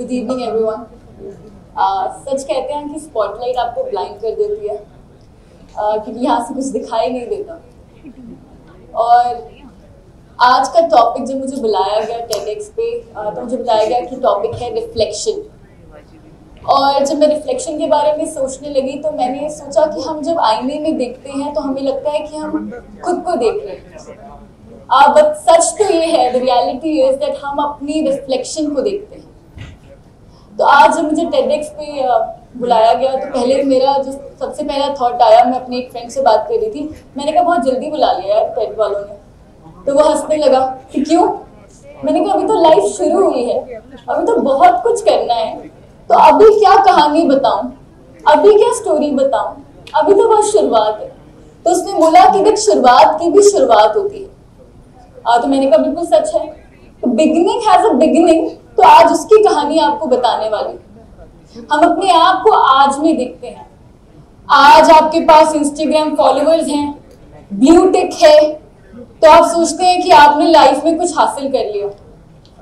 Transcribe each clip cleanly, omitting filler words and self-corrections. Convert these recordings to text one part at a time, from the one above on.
Good evening everyone. सच कहते हैं कि स्पॉटलाइट आपको ब्लाइंड कर देती है क्योंकि यहाँ से कुछ दिखाई नहीं देता। और आज का टॉपिक जब मुझे बुलाया गया टेडेक्स पे तो मुझे बताया गया कि टॉपिक है रिफ्लेक्शन। और जब मैं रिफ्लेक्शन के बारे में सोचने लगी तो मैंने सोचा कि हम जब आईने में देखते हैं तो हमें लगता है कि हम खुद को देख रहे हैं, बट सच तो ये है, द रियलिटी इज दैट हम अपनी रिफ्लेक्शन को देखते हैं। तो आज जब मुझे टेडेक्स पे बुलाया गया तो पहले मेरा जो सबसे पहला थॉट आया, मैं अपने एक फ्रेंड से बात कर रही थी, मैंने कहा बहुत जल्दी बुला लिया यार टेड वालों ने। तो वो हंसने लगा कि क्यों? मैंने कहा अभी तो लाइफ शुरू हुई है, अभी तो बहुत कुछ करना है, तो अभी क्या कहानी बताऊं, अभी क्या स्टोरी बताऊं, अभी तो बस शुरुआत है। तो उसने बोला कि देख शुरुआत की भी शुरुआत होती है। तो मैंने कहा बिल्कुल सच है। तो बिगिनिंग हैज अ बिगिनिंग, तो आज उसकी कहानी आपको बताने वाली। हम अपने आप को आज में देखते हैं। आज आपके पास इंस्टाग्राम फॉलोअर्स हैं, ब्लू टिक है, तो आप सोचते हैं कि आपने लाइफ में कुछ हासिल कर लिया।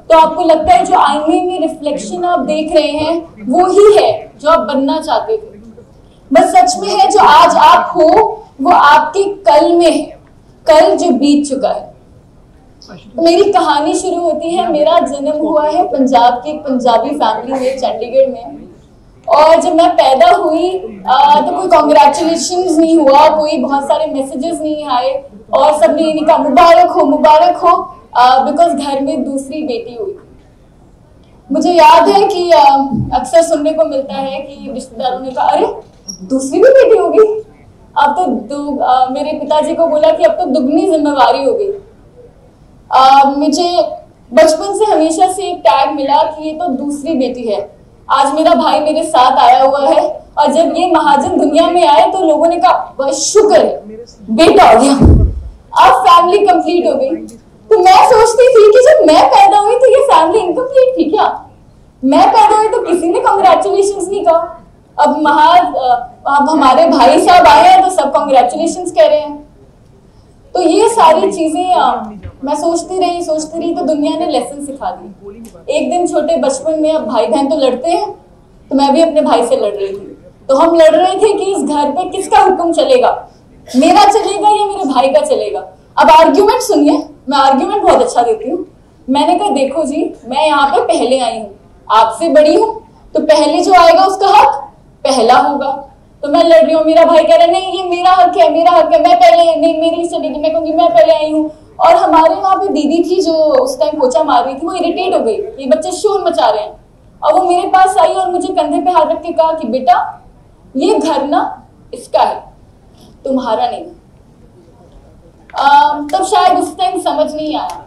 तो आपको लगता है जो आईने में रिफ्लेक्शन आप देख रहे हैं वो ही है जो आप बनना चाहते थे। बस सच में है जो आज आप हो वो आपके कल में है, कल जो बीत चुका है। तो मेरी कहानी शुरू होती है, मेरा जन्म हुआ है पंजाब की एक पंजाबी फैमिली में, चंडीगढ़ में। और जब मैं पैदा हुई तो कोई कॉन्ग्रेचुलेशंस नहीं हुआ, कोई बहुत सारे मैसेजेस नहीं आए और सबने ये नहीं कहा मुबारक हो बिकॉज घर में दूसरी बेटी हुई। मुझे याद है कि अक्सर सुनने को मिलता है कि रिश्तेदारों ने कहा अरे दूसरी भी बेटी हो गई। अब तो मेरे पिताजी को बोला कि अब तो दुगनी जिम्मेवारी हो गई। मुझे बचपन से हमेशा से एक टैग मिला कि ये तो दूसरी बेटी है। आज मेरा भाई मेरे साथ आया हुआ है और जब ये महाजन दुनिया में आए तो लोगों ने कहा बस शुक्र है बेटा हो गया, अब फैमिली कंप्लीट हो गई। तो मैं सोचती थी कि जब मैं पैदा हुई तो ये फैमिली इनकम्प्लीट थी क्या? मैं पैदा हुई तो किसी ने कॉन्ग्रेचुलेशंस नहीं कहा। अब हमारे भाई साहब आए हैं तो सब कॉन्ग्रेचुलेशंस कह रहे हैं। तो ये सारी चीजें मैं सोचती रही तो दुनिया ने लेसन सिखा दी। एक दिन छोटे बचपन में, अब भाई बहन तो लड़ते हैं, तो मैं भी अपने भाई से लड़ रही थी। तो हम लड़ रहे थे कि इस घर पे किसका हुक्म चलेगा, मेरा चलेगा या मेरे भाई का चलेगा। अब आर्ग्यूमेंट सुनिए, मैं आर्ग्यूमेंट बहुत अच्छा देती हूँ। मैंने कहा देखो जी, मैं यहाँ पे पहले आई हूँ, आपसे बड़ी हूँ, तो पहले जो आएगा उसका हक पहला होगा। तो मैं लड़ रही हूँ, मेरा भाई कह रहा है नहीं ये मेरा हक है, मैं पहले, नहीं मेरी चलेगी, मैं कहूँगी मैं पहले आई हूँ। और हमारे वहाँ पे दीदी थी जो उस टाइम पोछा मार रही थी, वो इरिटेट हो गई, ये बच्चे शोर मचा रहे हैं। और वो मेरे पास आई और मुझे कंधे पे हाथ रख के कहा कि बेटा ये घर ना इसका है, तुम्हारा नहीं। तब शायद उस टाइम समझ नहीं आया,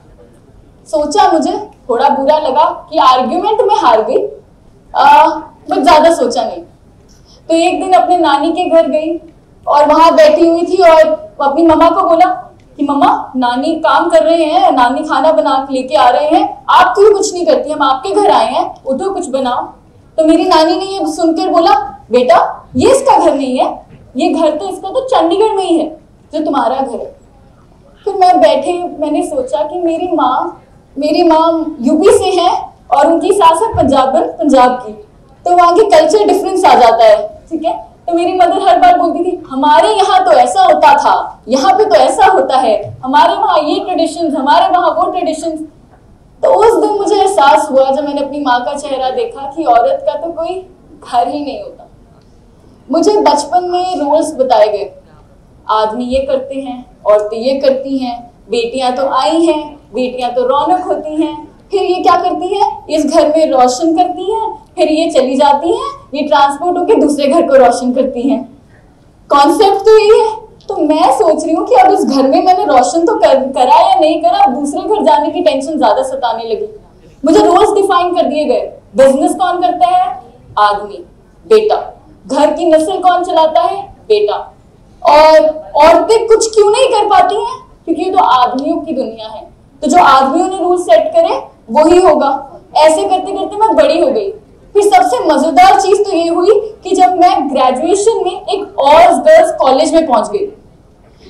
सोचा, मुझे थोड़ा बुरा लगा कि आर्ग्यूमेंट में हार गई, बट ज्यादा सोचा नहीं। तो एक दिन अपने नानी के घर गई और वहां बैठी हुई थी और अपनी मम्मा को बोला कि मम्मा नानी काम कर रहे हैं, नानी खाना बना के लेके आ रहे हैं, आप क्यों कुछ नहीं करती, हम आपके घर आए हैं, उठो कुछ बनाओ। तो मेरी नानी ने ये सुनकर बोला बेटा ये इसका घर नहीं है, ये घर तो इसका तो चंडीगढ़ में ही है जो तुम्हारा घर है। फिर मैं बैठे, मैंने सोचा कि मेरी माँ यूपी से है और उनकी सास है पंजाब की, तो वहाँ की कल्चर डिफरेंस आ जाता है, ठीक है। तो मेरी मदर हर बार बोलती थी हमारे यहाँ तो ऐसा होता था, यहाँ पे तो ऐसा होता है, हमारे वहाँ ये ट्रेडिशंस, हमारे वहाँ वो ट्रेडिशंस। तो उस दिन मुझे एहसास हुआ जब मैंने अपनी माँ का चेहरा देखा कि औरत का तो कोई घर ही नहीं होता। मुझे बचपन में रोल्स बताए गए, आदमी ये करते हैं, औरतें ये करती हैं, बेटियां तो आई हैं, बेटियां तो रौनक होती हैं, फिर ये क्या करती हैं, इस घर में रोशन करती हैं, फिर ये चली जाती हैं, ये ट्रांसपोर्ट होकर दूसरे घर को रोशन करती हैं। कॉन्सेप्ट तो यही है। तो मैं सोच रही हूँ कि अब इस घर में मैंने रोशन तो करा या नहीं करा, अब दूसरे घर जाने की टेंशन ज्यादा सताने लगी। मुझे रोल्स डिफाइन कर दिए गए, बिजनेस कौन करता है, आदमी, बेटा, घर की नस्ल कौन चलाता है, बेटा, और औरतें कुछ क्यों नहीं कर पाती हैं, क्योंकि ये तो आदमियों की दुनिया है, तो जो आदमियों ने रूल सेट करे वो ही होगा। ऐसे करते करते मैं बड़ी हो गई। फिर सबसे मजेदार चीज तो ये हुई कि जब मैं ग्रेजुएशन में एक गर्ल्स कॉलेज में पहुंच गई,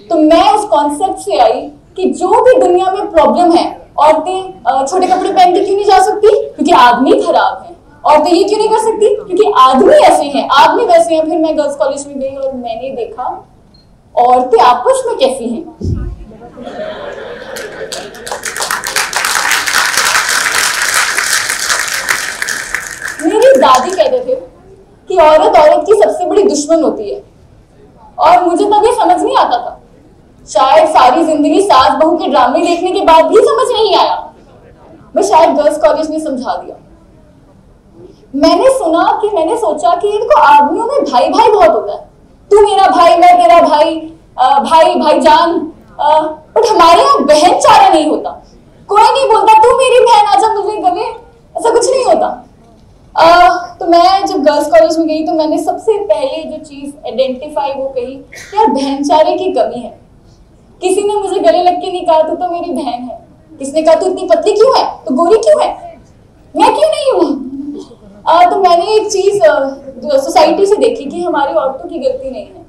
तो मैं उस कॉन्सेप्ट से आई कि जो भी दुनिया में प्रॉब्लम है, औरतें छोटे कपड़े पहन के क्यों नहीं जा सकती, क्योंकि आदमी खराब है, और तो ये क्यों नहीं कर सकती? क्योंकि आदमी ऐसे हैं, आदमी वैसे हैं। फिर मैं गर्ल्स कॉलेज में गई और मैंने देखा औरतें आपस में कैसी हैं। मेरी दादी कहते थे कि औरत औरत की सबसे बड़ी दुश्मन होती है, और मुझे तब ये समझ नहीं आता था। शायद सारी जिंदगी सास बहू के ड्रामे देखने के बाद भी समझ नहीं आया, मैं शायद गर्ल्स कॉलेज ने समझा दिया। मैंने सोचा कि इनको आदमियों में भाई भाई बहुत होता है, तू मेरा भाई मैं तेरा भाई, भाई भाईजान, बट हमारे यहाँ बहन चारा नहीं होता। कोई नहीं बोलता तू मेरी बहन आजा मुझे गले, ऐसा कुछ नहीं होता। तो मैं जब गर्ल्स कॉलेज में गई तो मैंने सबसे पहले जो चीज आइडेंटिफाई वो कही कि यार बहनचारे की कमी है। किसी ने मुझे गले लग के नहीं कहा तू तो मेरी बहन है, किसने कहा तू इतनी पतली क्यों है, तू गोरी क्यों है, मैं क्यों नहीं हूँ। तो मैंने एक चीज सोसाइटी से देखी कि हमारी औरतों की गलती नहीं है।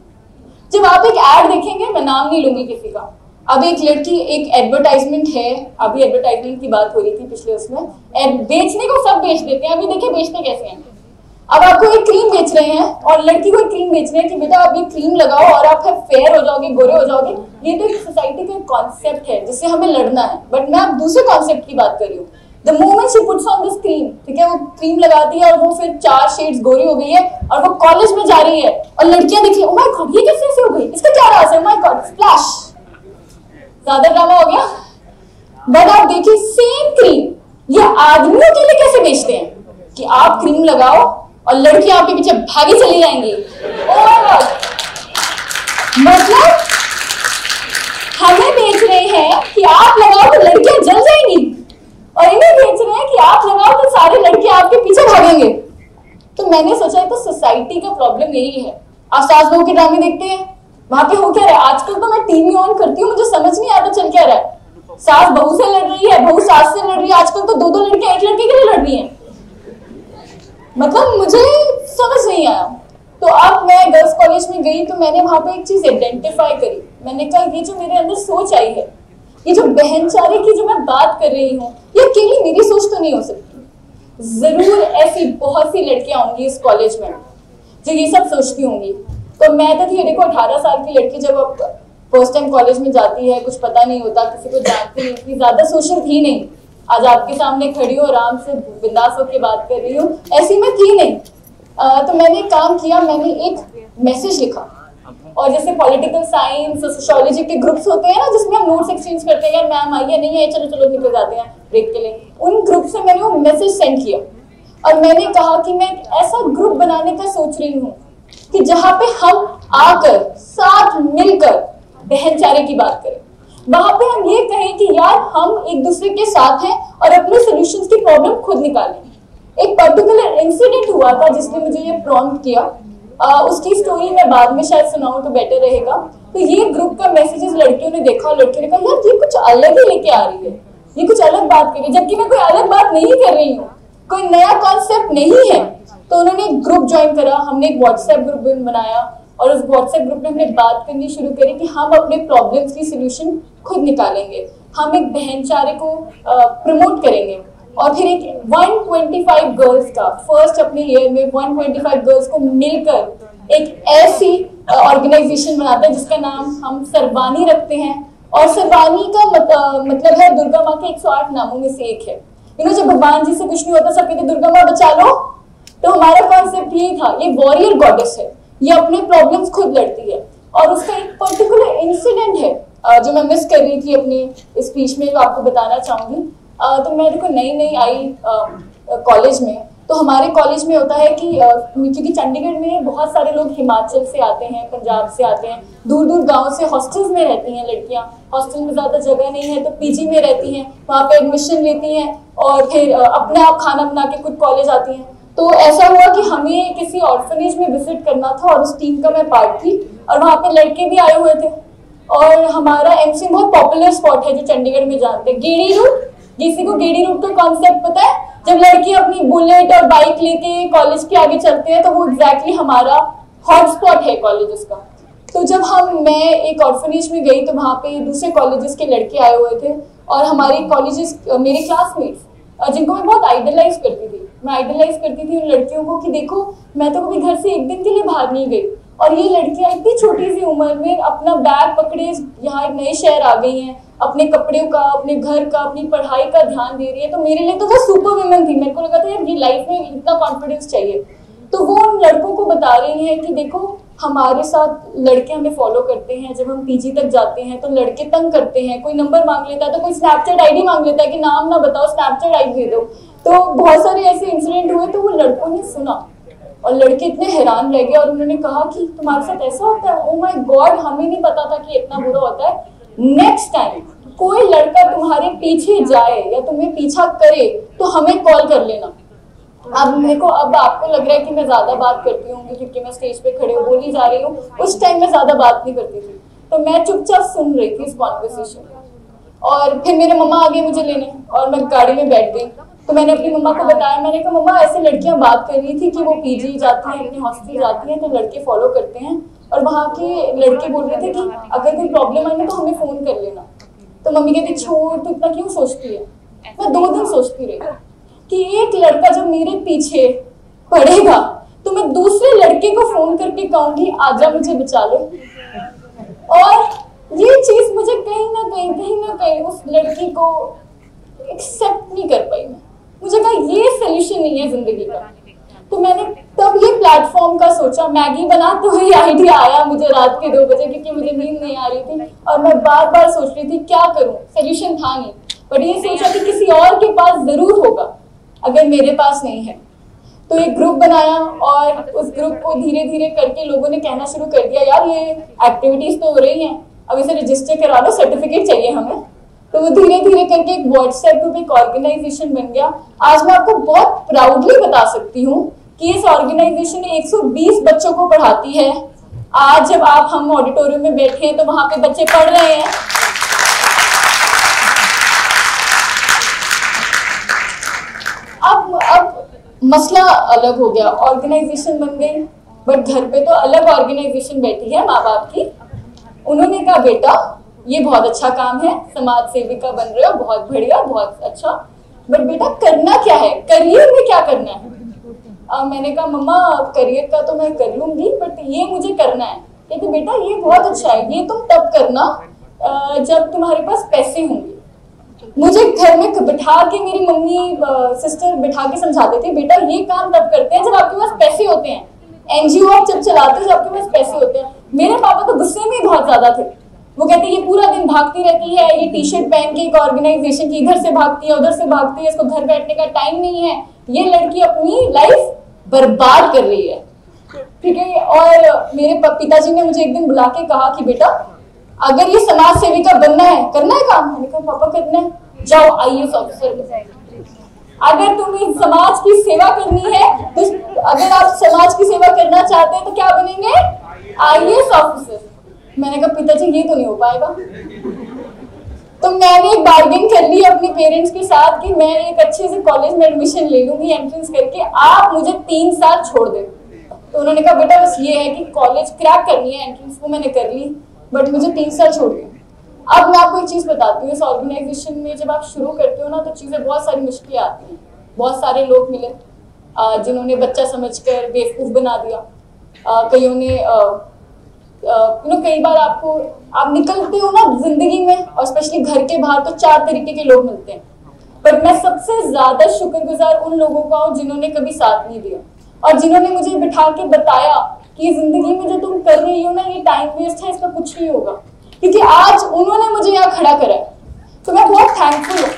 जब आप एक एड देखेंगे, मैं नाम नहीं लूंगी किसी का, अब एक लड़की, एक एडवर्टाइजमेंट है, अभी एडवर्टाइजमेंट की बात हो रही थी पिछले उसमें, बेचने को सब बेच देते हैं, अभी देखिए बेचते कैसे हैं। अब आपको एक क्रीम बेच रहे हैं और लड़की को एक क्रीम बेच रहे हैं कि बेटा आप ये क्रीम लगाओ और आप फिर फेयर हो जाओगे, गोरे हो जाओगे। ये तो एक सोसाइटी का कॉन्सेप्ट है जिससे हमें लड़ना है, बट मैं अब दूसरे कॉन्सेप्ट की बात कर रही हूँ। The moment she puts on this cream, ठीक है, वो क्रीम लगाती है और वो फिर 4 शेड्स गोरी हो गई है और वो कॉलेज में जा रही है और लड़कियां दिख रही है, ओह माय गॉड ये कैसे ऐसे हो गई, इसका क्या राज है, ओह माय गॉड स्प्लैश, ज्यादा ड्रामा हो गया। बट आप देखिए सेम क्रीम ये आदमियों के लिए कैसे बेचते हैं कि आप क्रीम लगाओ और लड़कियां आपके पीछे भागी चली जाएंगी। ओह माय गॉड, मतलब हमें बेच रहे हैं कि आप लगाओ तो लड़कियां जल जाएंगी, और इन्हें बेच रहे हैं कि आप लगाओ तो सारे लड़के आपके पीछे भागेंगे। तो मैंने सोचा तो सोसाइटी का प्रॉब्लम यही है। आप सास बहू के ड्रामे देखते हैं, वहां पे हो क्या रहा है। आजकल तो मैं टीवी ऑन करती हूँ, मुझे समझ नहीं आता चल क्या रहा है। सास बहू से लड़ रही है, बहू सास से लड़ रही है, आजकल तो 2-2 लड़के एक लड़के के लिए लड़ रही है, मतलब मुझे समझ नहीं आया। तो अब मैं गर्ल्स कॉलेज में गई तो मैंने वहां पे एक चीज आइडेंटिफाई करी। मैंने कहा ये जो मेरे अंदर सोच आई है, ये जो बहनचारे की जो मैं बात कर रही हूँ, ये अकेली मेरी सोच तो नहीं हो सकती। जरूर ऐसी बहुत सी लड़कियां होंगी इस कॉलेज में जो ये सब सोचती होंगी। तो मैं तो थी, देखो 18 साल की लड़की जब फर्स्ट टाइम कॉलेज में जाती है, कुछ पता नहीं होता, किसी को जानती नहीं थी, ज्यादा सोशल थी नहीं। आज आपके सामने खड़ी हूँ, आराम से बिंदास होकर बात कर रही हूँ, ऐसी मैं थी नहीं। तो मैंने एक काम किया, मैंने एक मैसेज लिखा, और जैसे पॉलिटिकल साइंस और सोशियोलॉजी के ग्रुप्स होते हैं ना जिसमें हम नोट्स एक्सचेंज करते हैं, यार मैम आई है नहीं है, चलो चलो निकल जाते हैं ब्रेक के लिए, उन ग्रुप से मैंने वो मैसेज सेंड किया और मैंने कहा कि मैं एक ऐसा ग्रुप बनाने का सोच रही हूँ कि जहाँ पे हम आकर साथ मिलकर बहनचारे की बात करें। वहां पे हम ये कहें कि यार हम एक दूसरे के साथ हैं और अपने सॉल्यूशंस की प्रॉब्लम खुद निकालें। एक पर्टिकुलर इंसिडेंट हुआ था जिसने मुझे ये प्रॉम्प्ट किया, उसकी स्टोरी मैं बाद में शायद सुनाऊं तो बेटर रहेगा। तो ये ग्रुप का मैसेजेस लड़कियों ने देखा, लड़कियों ने कहा यार ये कुछ अलग ही लेके आ रही है, ये कुछ अलग बात कर रही है, जबकि मैं कोई अलग बात नहीं कर रही हूँ, कोई नया कॉन्सेप्ट नहीं है। तो उन्होंने एक ग्रुप ज्वाइन करा, हमने एक व्हाट्सएप ग्रुप बनाया और उस व्हाट्सएप ग्रुप में हमने बात करनी शुरू करी कि हम अपने प्रॉब्लम्स की सोल्यूशन खुद निकालेंगे, हम एक बहनचारे को प्रमोट करेंगे। और फिर एक 125 गर्ल्स का फर्स्ट अपने ईयर में 125 गर्ल्स को मिलकर एक ऐसी ऑर्गेनाइजेशन बनाते हैं जिसका नाम हम सरवानी रखते हैं। और सरवानी का मतलब है दुर्गा माँ के 108 नामों में से एक है। जब भगवान जी से कुछ नहीं होता, सब कहते दुर्गा माँ बचा लो, तो हमारा कॉन्सेप्ट ये था, ये वॉरियर गॉडेस है, ये अपने प्रॉब्लम्स खुद लड़ती है। और उसका एक पर्टिकुलर इंसिडेंट है जो मैं मिस कर रही थी अपने स्पीच में, जो आपको बताना चाहूंगी। तो मैं देखो नई आई कॉलेज में, तो हमारे कॉलेज में होता है कि क्योंकि चंडीगढ़ में बहुत सारे लोग हिमाचल से आते हैं, पंजाब से आते हैं, दूर दूर गांव से हॉस्टल्स में रहती हैं लड़कियां। हॉस्टल में ज़्यादा जगह नहीं है तो पीजी में रहती हैं, वहाँ पे एडमिशन लेती हैं और फिर अपने आप खाना बना के खुद कॉलेज आती हैं। तो ऐसा हुआ कि हमें किसी ऑर्फनेज में विजिट करना था और उस टीम का मैं पार्ट थी और वहाँ पे लड़के भी आए हुए थे। और हमारा एमसी बहुत पॉपुलर स्पॉट है जो चंडीगढ़ में जानते हैं, गेड़ी रूट। किसी को गेड़ी रूट का कॉन्सेप्ट पता है? जब लड़की अपनी बुलेट और बाइक लेके कॉलेज के आगे चलते हैं तो वो एग्जैक्टली हमारा हॉटस्पॉट है कॉलेजेस का। तो जब मैं एक ऑर्फनेज में गई तो वहाँ पे दूसरे कॉलेजेस के लड़के आए हुए थे और हमारे कॉलेजेस मेरे क्लासमेट्स जिनको मैं बहुत आइडलाइज करती थी, मैं आइडलाइज करती थी उन लड़कियों को कि देखो मैं तो कभी घर से एक दिन के लिए बाहर नहीं गई, और ये लड़कियां इतनी छोटी सी उम्र में अपना बैग पकड़े यहाँ एक नए शहर आ गई हैं, अपने कपड़ों का, अपने घर का, अपनी पढ़ाई का ध्यान दे रही है। तो मेरे लिए तो वो सुपर वुमन थी। मेरे को लगा था यार ये लाइफ में इतना कॉन्फिडेंस चाहिए। तो वो उन लड़कों को बता रही है कि देखो हमारे साथ लड़के हमें फॉलो करते हैं, जब हम पीजी तक जाते हैं तो लड़के तंग करते हैं, कोई नंबर मांग लेता है तो कोई स्नैपचैट आईडी मांग लेता है कि नाम ना बताओ स्नैपचैट आईडी दे दो। तो बहुत सारे ऐसे इंसिडेंट हुए। तो वो लड़कों ने सुना और लड़के इतने हैरान रह गए और उन्होंने कहा कि तुम्हारे साथ ऐसा होता है? ओ माय गॉड, हमें नहीं पता था कि इतना बुरा होता है। नेक्स्ट टाइम कोई लड़का तुम्हारे पीछे जाए या तुम्हें पीछा करे तो हमें कॉल कर लेना। अब मेरे को अब आपको लग रहा है कि मैं ज्यादा बात करती हूँ क्योंकि मैं स्टेज पे खड़े बोली जा रही हूँ, उस टाइम मैं ज्यादा बात नहीं करती थी। तो मैं चुपचाप सुन रही थी इस कॉन्वर्सेशन। और फिर मेरे मम्मा आ गए मुझे लेने और मैं गाड़ी में बैठ गई। तो मैंने अपनी मम्मा को बताया, मैंने कहा मम्मा ऐसे लड़कियां बात कर रही थी कि वो पीजी जाती हैं, अपने हॉस्टल जाती हैं तो लड़के फॉलो करते हैं, और वहाँ के लड़के बोल रहे थे कि अगर कोई प्रॉब्लम आई ना तो हमें फोन कर लेना। तो मम्मी कहती छोड़, तो इतना क्यों सोचती है? मैं 2 दिन सोचती रही कि एक लड़का जब मेरे पीछे पड़ेगा तो मैं दूसरे लड़के को फोन करके कहूंगी आजा मुझे बचा ले। और ये चीज मुझे कहीं ना कहीं उस लड़की को एक्सेप्ट नहीं कर पाई। मुझे कहा ये सोल्यूशन नहीं है जिंदगी का। तो मैंने तब ये प्लेटफॉर्म का सोचा। मैगी बनाते हुए आइडिया आया मुझे रात के 2 बजे क्योंकि मुझे नींद नहीं आ रही थी और मैं बार बार सोच रही थी क्या करूं, सोल्यूशन था नहीं। बट ये सोचा कि किसी और के पास जरूर होगा अगर मेरे पास नहीं है। तो एक ग्रुप बनाया और उस ग्रुप को धीरे धीरे करके लोगों ने कहना शुरू कर दिया यार ये एक्टिविटीज तो हो रही हैं, अब इसे रजिस्टर करा लो, सर्टिफिकेट चाहिए हमें। तो वो धीरे धीरे करके एक व्हाट्सएप ग्रुप, एक ऑर्गेनाइजेशन बन गया। आज मैं आपको बहुत प्राउडली बता सकती हूँ कि इस ऑर्गेनाइजेशन ने 120 बच्चों को पढ़ाती है। आज जब हम ऑडिटोरियम में बैठे हैं तो वहां पे बच्चे पढ़ रहे हैं। अब मसला अलग हो गया, ऑर्गेनाइजेशन बन गई, बट घर पे तो अलग ऑर्गेनाइजेशन बैठी है माँ बाप की। उन्होंने कहा बेटा ये बहुत अच्छा काम है, समाज सेविका बन रहे हो, बहुत बढ़िया, बहुत अच्छा, बट बेटा करना क्या है, करियर में क्या करना है? मैंने कहा मम्मा करियर का तो मैं कर लूंगी बट ये मुझे करना है। कहते बेटा ये बहुत अच्छा है, ये तुम तब करना जब तुम्हारे पास पैसे होंगे। मुझे घर में बिठा के मेरी मम्मी सिस्टर बिठा के समझाते थे बेटा ये काम तब करते हैं जब आपके पास पैसे होते हैं, एनजीओ आप जब चलाते हैं जब आपके पास पैसे होते हैं। मेरे पापा तो गुस्से में बहुत ज्यादा थे। वो कहते ये पूरा दिन भागती रहती है, ये टी शर्ट पहन के एक ऑर्गेनाइजेशन की इधर से भागती है उधर से भागती है, इसको घर बैठने का टाइम नहीं है, ये लड़की अपनी लाइफ बर्बाद कर रही है। ठीक है। और मेरे पिताजी ने मुझे एक दिन बुला के कहा कि बेटा अगर ये समाज सेविका बनना है, करना है काम। मैंने कहा पापा करना है, जाओ आईएएस ऑफिसर। अगर तुम्हें समाज की सेवा करनी है तो अगर आप समाज की सेवा करना चाहते हैं तो क्या बनेंगे? IAS officer. मैंने कहा पिताजी ये तो नहीं हो पाएगा। तो मैंने एक बार्गेन कर ली अपने पेरेंट्स के साथ कि मैं एक अच्छे से कॉलेज में एडमिशन ले लूंगी एंट्रेंस करके, आप मुझे 3 साल छोड़ दें। तो उन्होंने कहा बेटा बस ये है कि कॉलेज क्रैक करनी है, एंट्रेंस वो मैंने कर ली, बट मुझे 3 साल छोड़ दिए। अब मैं आपको एक चीज बताती हूँ, इस ऑर्गेनाइजेशन में जब आप शुरू करते हो ना तो चीजें बहुत सारी मुश्किलें आती हैं। बहुत सारे लोग मिले जिन्होंने बच्चा समझकर बेवकूफ बना दिया। कईयों ने कई बार आप निकलते हो ना जिंदगी में और स्पेशली घर के बाहर तो 4 तरीके के लोग मिलते हैं, पर मैं सबसे ज्यादा शुक्रगुजार उन लोगों का हूँ जिन्होंने कभी साथ नहीं दिया और जिन्होंने मुझे बिठा के बताया कि जिंदगी में जो तुम कर रही हो ना ये टाइम वेस्ट है, इसका कुछ नहीं होगा। क्योंकि आज उन्होंने मुझे यहाँ खड़ा करा है, तो मैं बहुत थैंकफुल हूँ।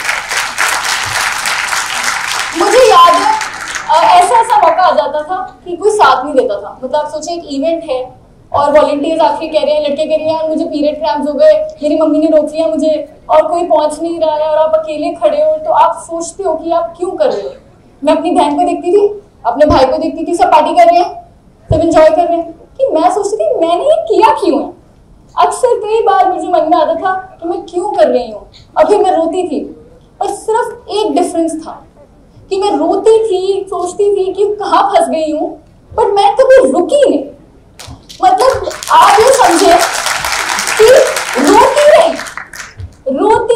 मुझे याद है ऐसा मौका आ जाता था कि कोई साथ नहीं देता था। मतलब आप सोचिए एक इवेंट है और वॉलंटियर्स आके कह रहे हैं, लड़के कह रहे हैं यार मुझे पीरियड क्रैम्प्स हो गए, मेरी मम्मी ने रोक लिया मुझे और कोई पहुंच नहीं रहा है और आप अकेले खड़े हो, तो आप सोचते हो कि आप क्यों कर रहे हो। मैं अपनी बहन को देखती थी, अपने भाई को देखती थी, सब पार्टी कर रहे हैं, सब एंजॉय कर रहे हैं, कि मैं सोचती थी मैंने ये किया क्यों है। अक्सर कई बार मुझे मन में आता था कि मैं क्यों कर रही हूँ और फिर मैं रोती थी। और सिर्फ एक डिफरेंस था कि मैं रोती थी, सोचती थी कि कहाँ फंस गई हूँ, पर मैं कभी रुकी नहीं। मतलब आप ये समझे कि रोती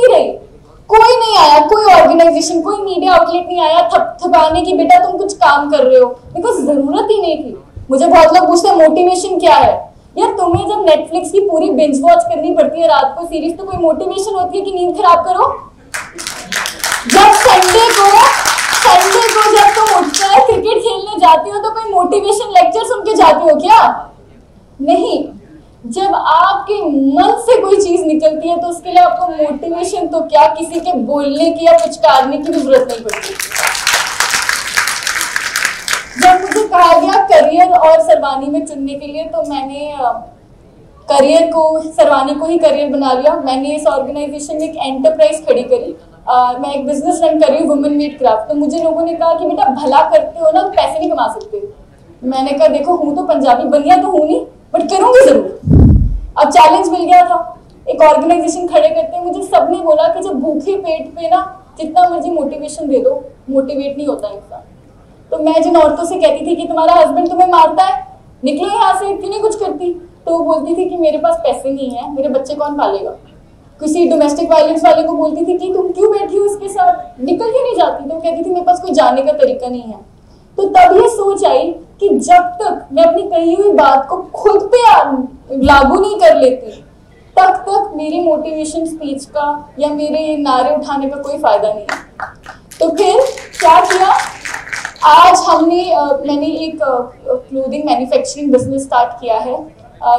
रही, कोई नहीं आया, कोई ऑर्गेनाइजेशन, कोई मीडिया आउटलेट नहीं आया थपथपाने की बेटा तुम कुछ काम कर रहे हो, बिकॉज जरूरत ही नहीं थी। मुझे बहुत लोग पूछते हैं मोटिवेशन क्या है। यार तुम्हें जब नेटफ्लिक्स की पूरी बिंज वॉच करनी पड़ती है रात को सीरीज, तो कोई मोटिवेशन होती है कि नींद खराब करो? जब संडे को जब तुम उठते हो क्रिकेट खेलने जाती हो तो कोई मोटिवेशन लेक्चर सुन के जाती हो क्या? नहीं। जब आपके मन से कोई चीज निकलती है तो उसके लिए आपको मोटिवेशन तो क्या, किसी के बोलने की या पुचकारने की भी जरूरत नहीं पड़ती। जब मुझे कहा गया करियर और सरवानी में चुनने के लिए, तो मैंने करियर को, सरवानी को ही करियर बना लिया। मैंने इस ऑर्गेनाइजेशन में एक एंटरप्राइज खड़ी करी। मैं एक बिजनेस रन कर रही हूँ, वुमेन मेड क्राफ्ट। तो मुझे लोगों ने कहा कि बेटा भला करते हो ना तो पैसे नहीं कमा सकते। मैंने कहा देखो हूँ तो पंजाबी, बनिया तो हूँ नहीं, बट करूंगी जरूर। अब चैलेंज मिल गया था, एक ऑर्गेनाइजेशन खड़े करते हैं। मुझे सबने बोला कि जब भूखे पेट पे ना जितना मर्जी मोटिवेशन दे दो, मोटिवेट नहीं होता इंसान। तो मैं जिन औरतों से कहती थी कि तुम्हारा हस्बैंड तुम्हें मारता है, निकलो यहाँ से, क्यों नहीं कुछ करती, तो वो बोलती थी कि मेरे पास पैसे नहीं है, मेरे बच्चे कौन पालेगा। किसी डोमेस्टिक वायलेंस वाले को बोलती थी कि तुम क्यों बैठी हो इसके साथ, निकल क्यों नहीं जाती, तो वो कहती थी मेरे पास कोई जाने का तरीका नहीं है। तो तब ये सोच आई कि जब तक मैं अपनी कही हुई बात को खुद पे लागू नहीं कर लेती, तब तक मेरी मोटिवेशन स्पीच का या मेरे नारे उठाने का कोई फायदा नहीं है। तो फिर क्या किया, आज मैंने एक क्लोथिंग मैन्युफैक्चरिंग बिजनेस स्टार्ट किया है,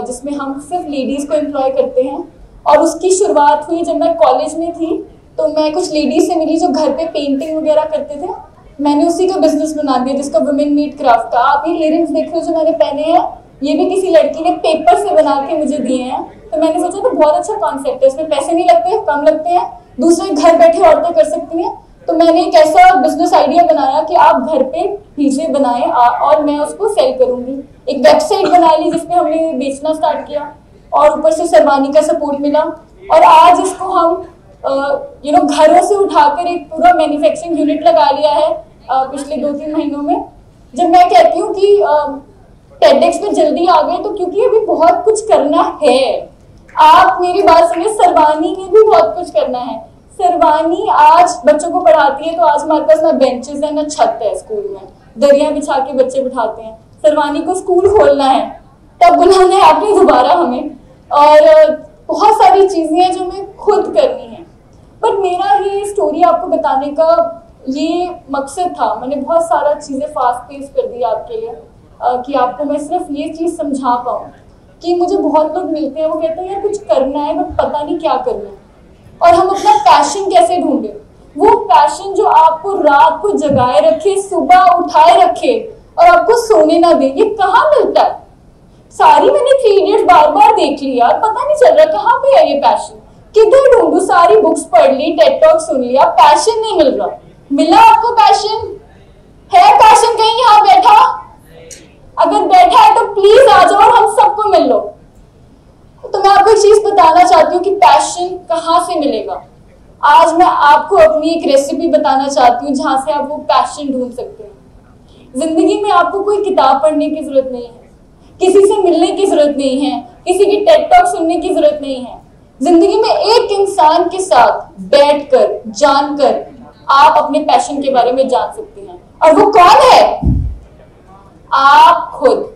जिसमें हम सिर्फ लेडीज को एम्प्लॉय करते हैं। और उसकी शुरुआत हुई जब मैं कॉलेज में थी, तो मैं कुछ लेडीज से मिली जो घर पे पेंटिंग वगैरह करते थे। मैंने उसी का बिजनेस बना दिया, जिसका वुमेन मेड क्राफ्ट था। आप ये इयररिंग्स देख रहे हो जो मैंने पहने हैं, ये भी किसी लड़की ने पेपर से बना के मुझे दिए हैं। तो मैंने सोचा तो बहुत अच्छा कॉन्सेप्ट है, इसमें पैसे नहीं लगते, कम लगते हैं, दूसरे घर बैठे औरतें कर सकती हैं। तो मैंने एक ऐसा बिजनेस आइडिया बनाया कि आप घर पे चीजें बनाएं और मैं उसको सेल करूंगी। एक वेबसाइट बना ली जिसपे हमने बेचना स्टार्ट किया, और ऊपर से सरवानी का सपोर्ट मिला। और आज इसको हम घरों से उठाकर एक पूरा मैन्युफैक्चरिंग यूनिट लगा लिया है पिछले 2-3 महीनों में। जब मैं कहती हूँ कि टेडेक्स में जल्दी आ गए, तो क्योंकि अभी बहुत कुछ करना है। आप मेरी बात सुनिए, सरवानी में भी बहुत कुछ करना है। सरवानी आज बच्चों को पढ़ाती है, तो आज हमारे पास ना बेंचेस है ना छत है, स्कूल में दरिया बिछा के बच्चे बिठाते हैं। सरवानी को स्कूल खोलना है, तब बुलाना है आपने दोबारा हमें, और बहुत सारी चीजें हैं जो मैं खुद करनी है। पर मेरा ये स्टोरी आपको बताने का ये मकसद था। मैंने बहुत सारा चीजें फास्ट पेस कर दी आपके लिए, कि आपको मैं सिर्फ ये चीज समझा पाऊँ कि मुझे बहुत लोग मिलते हैं, वो कहते हैं यार कुछ करना है बट पता नहीं क्या करना है, और हम अपना पैशन कैसे ढूंढे। वो पैशन जो आपको रात को जगाए रखे, सुबह उठाए रखे और आपको सोने ना दे, ये कहाँ मिलता है? सारी मैंने 3 इडियट्स बार बार देख ली यार, पता नहीं चल रहा कहाँ पे है ये पैशन, किधर ढूंढू। सारी बुक्स पढ़ ली, टेड टॉक सुन लिया, पैशन नहीं मिल रहा। मिला आपको पैशन? है पैशन कहीं यहाँ बैठा? अगर बैठा है तो प्लीज आ जाओ और हम सबको मिल लो। तो मैं आपको एक चीज बताना चाहती हूँ कि पैशन कहाँ से मिलेगा। आज मैं आपको अपनी एक रेसिपी बताना चाहती हूँ जहां से आप वो पैशन ढूंढ सकते हैं। जिंदगी में आपको कोई किताब पढ़ने की जरूरत नहीं है, किसी से मिलने की जरूरत नहीं है, किसी की टेड टॉक सुनने की जरूरत नहीं है। जिंदगी में एक इंसान के साथ बैठकर, जानकर आप अपने पैशन के बारे में जान सकते हैं, और वो कौन है? आप खुद।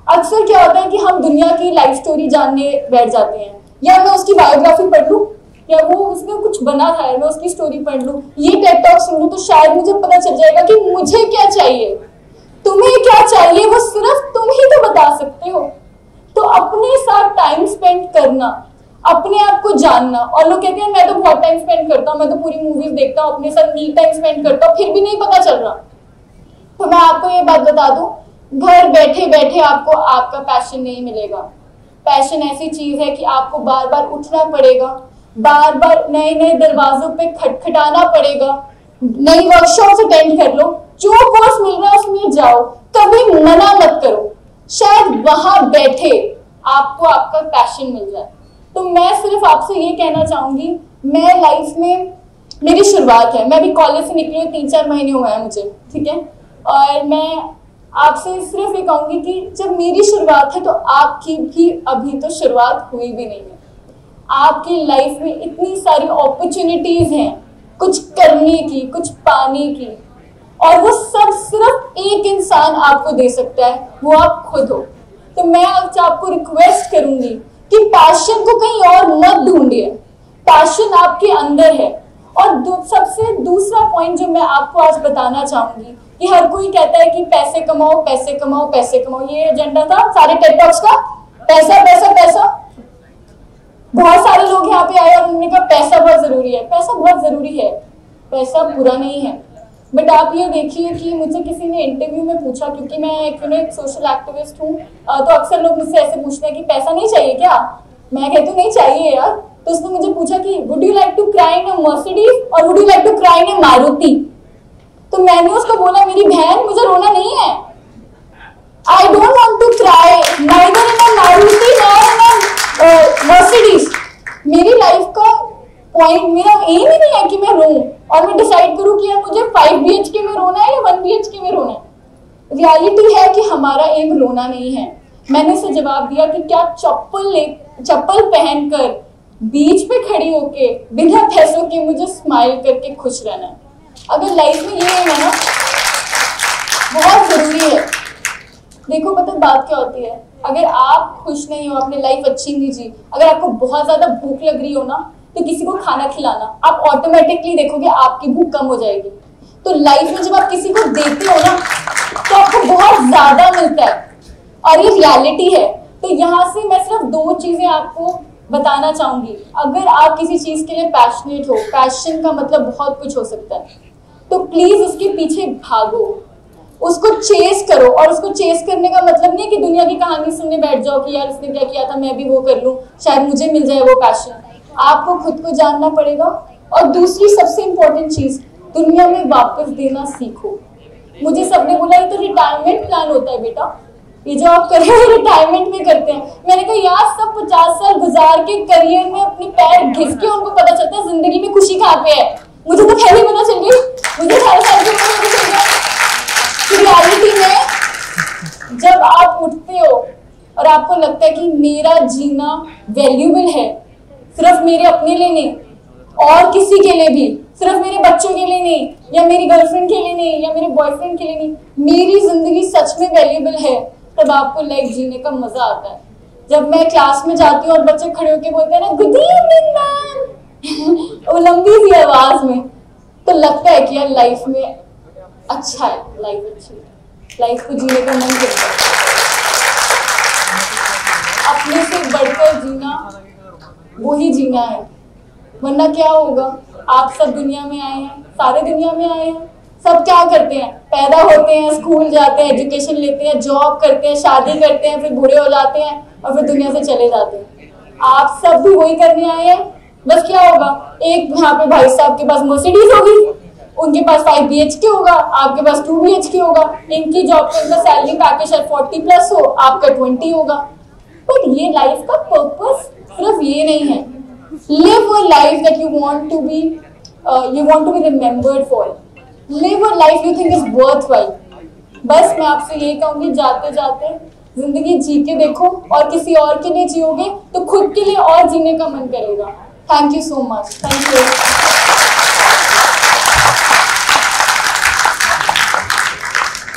अक्सर क्या होता है कि हम दुनिया की लाइफ स्टोरी जानने बैठ जाते हैं, या मैं उसकी बायोग्राफी पढ़ लूं, या वो उसमें कुछ बना था मैं उसकी स्टोरी पढ़ लूं, ये टेड टॉक सुन लूं, तो शायद मुझे पता चल जाएगा कि मुझे क्या चाहिए, तुम्हें क्या चाहिए, वो सिर्फ तुम ही तो बता सकते हो। तो अपने साथ टाइम स्पेंड करना, अपने आप को जानना। और लोग कहते हैं मैं तो बहुत टाइम स्पेंड करता हूँ, मैं तो पूरी मूवीज देखता हूँ, अपने साथ नी टाइम स्पेंड करता हूँ, फिर भी नहीं पता चल रहा। तो मैं आपको ये बात बता दूं, घर बैठे बैठे आपको आपका पैशन नहीं मिलेगा। पैशन ऐसी चीज है कि आपको बार बार उठना पड़ेगा, बार बार नए नए दरवाजों पे खटखटाना पड़ेगा, नई वर्कशॉप अटेंड कर लो, जो कोर्स मिल रहा है उसमें जाओ, कभी मना मत करो, शायद वहां बैठे आपको आपका पैशन मिल जाए। तो मैं सिर्फ आपसे ये कहना चाहूंगी, मैं लाइफ में मेरी शुरुआत है, मैं अभी कॉलेज से निकली हूँ, 3-4 महीने हुए हैं मुझे, ठीक है, और मैं आपसे सिर्फ ये कहूंगी कि जब मेरी शुरुआत है तो आपकी भी अभी तो शुरुआत हुई भी नहीं है। आपकी लाइफ में इतनी सारी अपॉर्चुनिटीज हैं, कुछ करने की, कुछ पाने की, और वो सब सिर्फ एक इंसान आपको दे सकता है, वो आप खुद हो। तो मैं आज आपको रिक्वेस्ट करूंगी कि पैशन को कहीं और मत ढूंढिए, पैशन आपके अंदर है। और सबसे दूसरा पॉइंट जो मैं आपको आज बताना चाहूंगी कि हर कोई कहता है कि पैसे कमाओ, पैसे कमाओ, पैसे कमाओ। ये एजेंडा था सारे टेड टॉक्स का, पैसा पैसा पैसा। बहुत सारे लोग यहाँ पे आए और उन्होंने कहा पैसा बहुत जरूरी है। पैसा बहुत जरूरी है, पैसा बुरा नहीं है। बट आप ये देखिए कि मुझे किसी ने इंटरव्यू में पूछा, क्योंकि मैं एक सोशल एक्टिविस्ट हूँ, तो अक्सर लोग मुझसे ऐसे पूछते हैं कि पैसा नहीं चाहिए क्या? मैं कहती हूँ नहीं चाहिए यार। तो उसने मुझे पूछा कि would you like to cry in a Mercedes और would you like to cry in a Maruti? तो मैंने उसको बोला मेरी बहन, मुझे रोना नहीं है। I don't want to cry neither in a Maruti nor in a Mercedes. मेरी लाइफ का पॉइंट, मेरा एम ही नहीं है कि मैं रोऊं और मैं डिसाइड करूं कि यार मुझे 5 BHK में रोना है या 1 BHK में रोना है। रियलिटी है कि हमारा एम रोना नहीं है। मैंने उसे जवाब दिया कि क्या चप्पल पहनकर बीच पे खड़ी होके बिना पैसों के मुझे स्माइल करके खुश रहना है? अगर लाइफ में ये है ना, बहुत जरूरी है। देखो पता बात क्या होती है, अगर आप खुश नहीं हो, अपनी लाइफ अच्छी नहीं जी, अगर आपको बहुत ज्यादा भूख लग रही हो ना, तो किसी को खाना खिलाना, आप ऑटोमेटिकली देखोगे आपकी भूख कम हो जाएगी। तो लाइफ में जब आप किसी को देते हो ना, तो आपको बहुत ज्यादा मिलता है, और ये रियलिटी है। तो यहाँ से मैं सिर्फ 2 चीजें आपको बताना चाहूंगी। अगर आप किसी चीज के लिए पैशनेट हो, पैशन का मतलब बहुत कुछ हो सकता है, तो प्लीज उसके पीछे भागो, उसको चेस करो। और उसको चेस करने का मतलब नहीं है कि दुनिया की कहानी सुनने बैठ जाओ कि यार इसने क्या किया था, मैं भी वो कर लूं, शायद मुझे मिल जाए वो पैशन। आपको खुद को जानना पड़ेगा। और दूसरी सबसे इंपॉर्टेंट चीज, दुनिया में वापस देना सीखो। मुझे सबने बोला ये तो रिटायरमेंट प्लान होता है बेटा, ये जो आप कर रहे हो रिटायरमेंट में करते हैं। मैंने कहा यार सब 50 साल गुजार के करियर में अपने पैर घिस के उनको पता चलता है जिंदगी में खुशी कहाँ पे है। मुझे तो पहले पता चल गई, मुझे 18 साल की उम्र में पता चल गया। रियलिटी में जब आप उठते हो और आपको लगता है कि मेरा जीना वैल्यूबल है, सिर्फ मेरे अपने लिए नहीं और किसी के लिए भी, सिर्फ मेरे बच्चों के लिए नहीं, या मेरी गर्लफ्रेंड के लिए नहीं, या मेरे बॉयफ्रेंड के लिए नहीं, मेरी जिंदगी सच में वैल्यूबल है, तब आपको लाइफ जीने का मजा आता है। जब मैं क्लास में जाती हूँ और बच्चे खड़े होके बोलते हैं ना गुड इवनिंग मैम, वो लंबी सी आवाज में, तो लगता है कि यार लाइफ में अच्छा है, लाइफ अच्छी है, लाइफ को जीने का मन करता है। अपने से बढ़कर जीना वही जीना है, वरना क्या होगा। आप सब दुनिया में आए हैं, सारे दुनिया में आए हैं, सब क्या करते हैं, पैदा होते हैं, स्कूल जाते हैं, एजुकेशन लेते हैं, जॉब करते हैं, शादी करते हैं, फिर बूढ़े हो जाते हैं और फिर दुनिया से चले जाते हैं। आप सब भी वही करने आए हैं। बस क्या होगा, एक यहाँ पे भाई साहब के पास मर्सिडीज होगी, उनके पास 5 BHK होगा, आपके पास 2 BHK होगा, इनकी जॉब पे इनका सैलरी पैकेज 40+ हो, आपका 20 होगा। बट ये लाइफ का पर्पस सिर्फ ये नहीं है। Live a life that you want to be remembered for. Live a life you think is worthwhile. बस मैं आपसे ये कहूंगी, जाते जाते जिंदगी जी के देखो, और किसी और के लिए जियोगे तो खुद के लिए और जीने का मन करेगा। Thank you so much. Thank you.